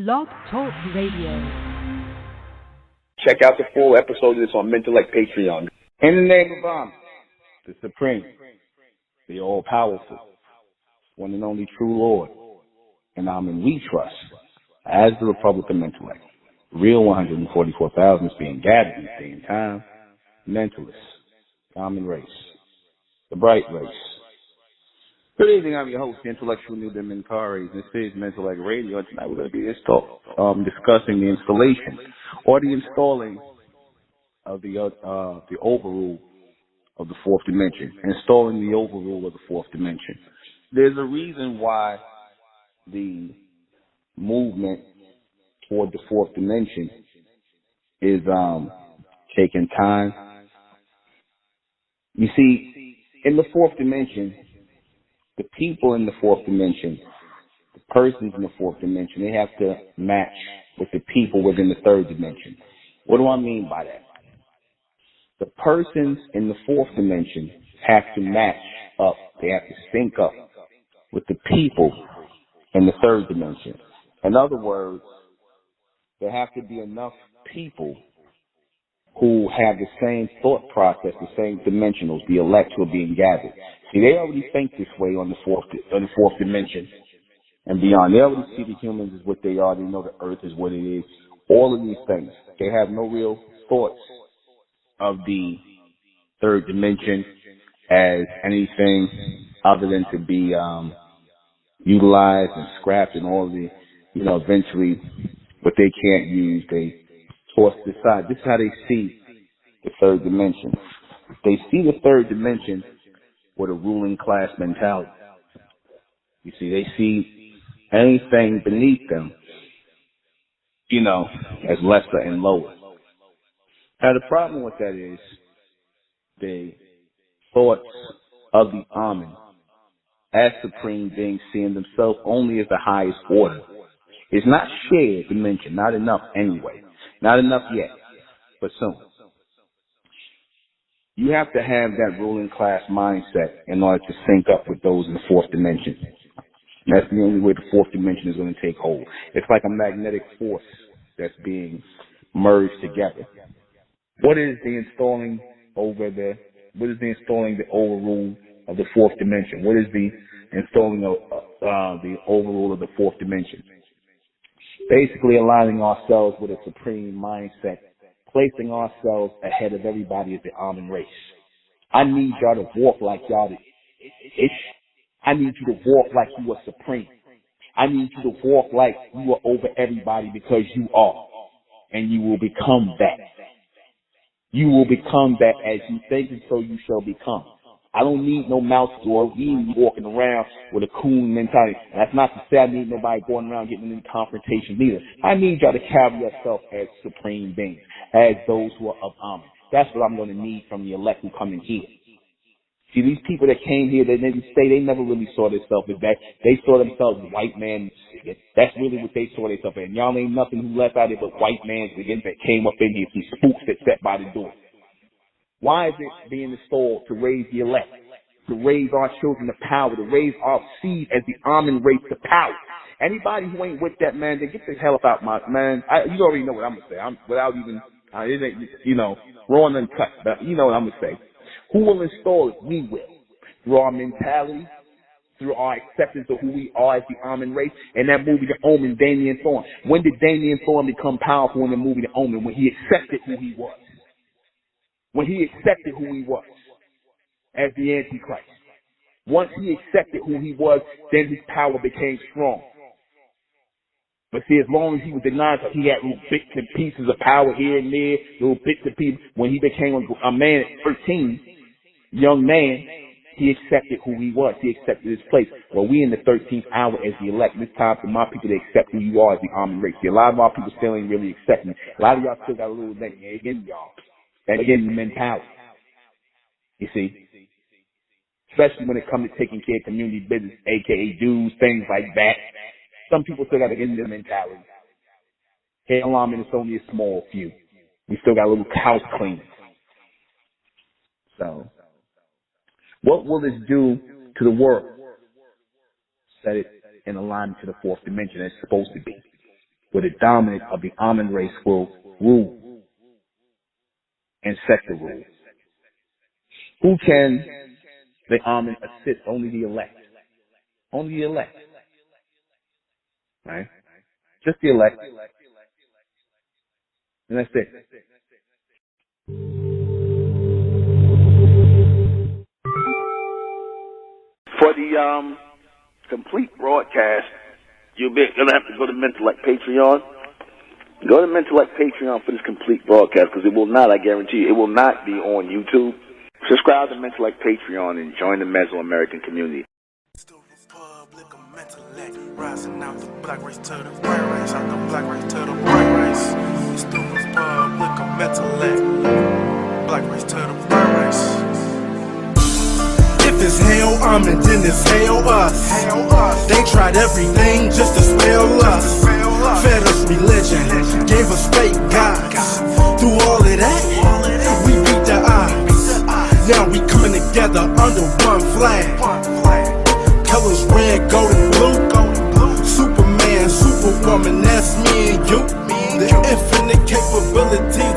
Blog Talk Radio. Check out the full episode of this on Mentellect Patreon. In the name of the Supreme, the All-Powerful, one and only true Lord, and we trust, as the Republican Mentellect, real 144,000 is being gathered in this day and time, mentalists, common race, the bright race. Good evening, I'm your host, the intellectual Newton Minkari. This is Mentellect Radio, and tonight we're going to be discussing the installation or the installing of the overrule of the fourth dimension, installing the overrule of the fourth dimension. There's a reason why the movement toward the fourth dimension is taking time. You see, in the fourth dimension, the people in the fourth dimension, the persons in the fourth dimension, they have to match with the people within the third dimension. What do I mean by that? The persons in the fourth dimension have to match up. They have to sync up with the people in the third dimension. In other words, there have to be enough people who have the same thought process, the same dimensionals, the elect who are being gathered. See, they already think this way on the fourth dimension and beyond. They already see the humans as what they are. They know the earth is what it is. All of these things. They have no real thoughts of the third dimension as anything other than to be utilized and scrapped, and all the, eventually what they can't use, they toss it aside. This is how they see the third dimension. They see the third dimension with a ruling class mentality. You see, they see anything beneath them, as lesser and lower. Now, the problem with that is the thoughts of the Amen as supreme beings, seeing themselves only as the highest order. It's not shared dimension, not enough anyway. Not enough yet, but soon. You have to have that ruling class mindset in order to sync up with those in the fourth dimension. That's the only way the fourth dimension is going to take hold. It's like a magnetic force that's being merged together. What is the installing the overrule of the fourth dimension? What is the installing of the overrule of the fourth dimension? Basically aligning ourselves with a supreme mindset, placing ourselves ahead of everybody as the Amen race. I need y'all to walk like y'all I need you to walk like you are supreme. I need you to walk like you are over everybody, because you are. And you will become that. You will become that as you think, and so you shall become. I don't need no mouse or you walking around with a coon mentality. That's not to say I need nobody going around getting in confrontation either. I need y'all to carry yourself as supreme beings, as those who are of Amen. That's what I'm going to need from the elect who come in here. See, these people that came here, they didn't stay, they never really saw themselves as that. They saw themselves as white man. That's really what they saw themselves as. And y'all ain't nothing who left out here but white man that came up in here, some spooks that sat by the door. Why is it being installed to raise the elect, to raise our children to power, to raise our seed as the Amen race to power? Anybody who ain't with that, man, then get the hell up out my man. You already know what I'm gonna say. Without even it ain't raw and uncut, but you know what I'm gonna say. Who will install it? We will. Through our mentality, through our acceptance of who we are as the Amen race. And that movie, The Omen, Damien Thorne. When did Damien Thorne become powerful in the movie The Omen? When he accepted who he was. When he accepted who he was as the Antichrist. Once he accepted who he was, then his power became strong. But see, as long as he was denied, he had little bits and pieces of power here and there, little bits and pieces. When he became a man at 13, young man, he accepted who he was. He accepted his place. Well, we in the 13th hour as the elect. It's time for my people to accept who you are as the Amen race. See, a lot of our people still ain't really accepting it. A lot of y'all still got a little that again, y'all. That again, the mentality. You see? Especially when it comes to taking care of community business, a.k.a. dues, things like that. Some people still got to get into the mentality. Hey, alarm, it's only a small few. We still got a little house cleaning. So, what will this do to the world? Set it in alignment to the fourth dimension as it's supposed to be. where the dominant of the almond race will rule and set the rules. Who can the almond assist? Only the elect. Only the elect. Right? Just the elect. And that's it. For the complete broadcast, you're gonna have to go to Mentellect Patreon. Go to Mentellect Patreon for this complete broadcast, because it will not, I guarantee you, it will not be on YouTube. Subscribe to Mentellect Patreon and join the Mesoamerican community. It's the Republic of Mentellect, rising out the black race to the white race, out the black race to the white race. It's the Republic of Mentellect, black race to the white race. If it's hell, and then it's hell us. They tried everything just to spell us. Fed us religion, gave us fake gods. Through all of that, we beat the odds. Now we coming together under one flag. Colors red, gold, and blue. Superman, Superwoman, that's me and you. The infinite capabilities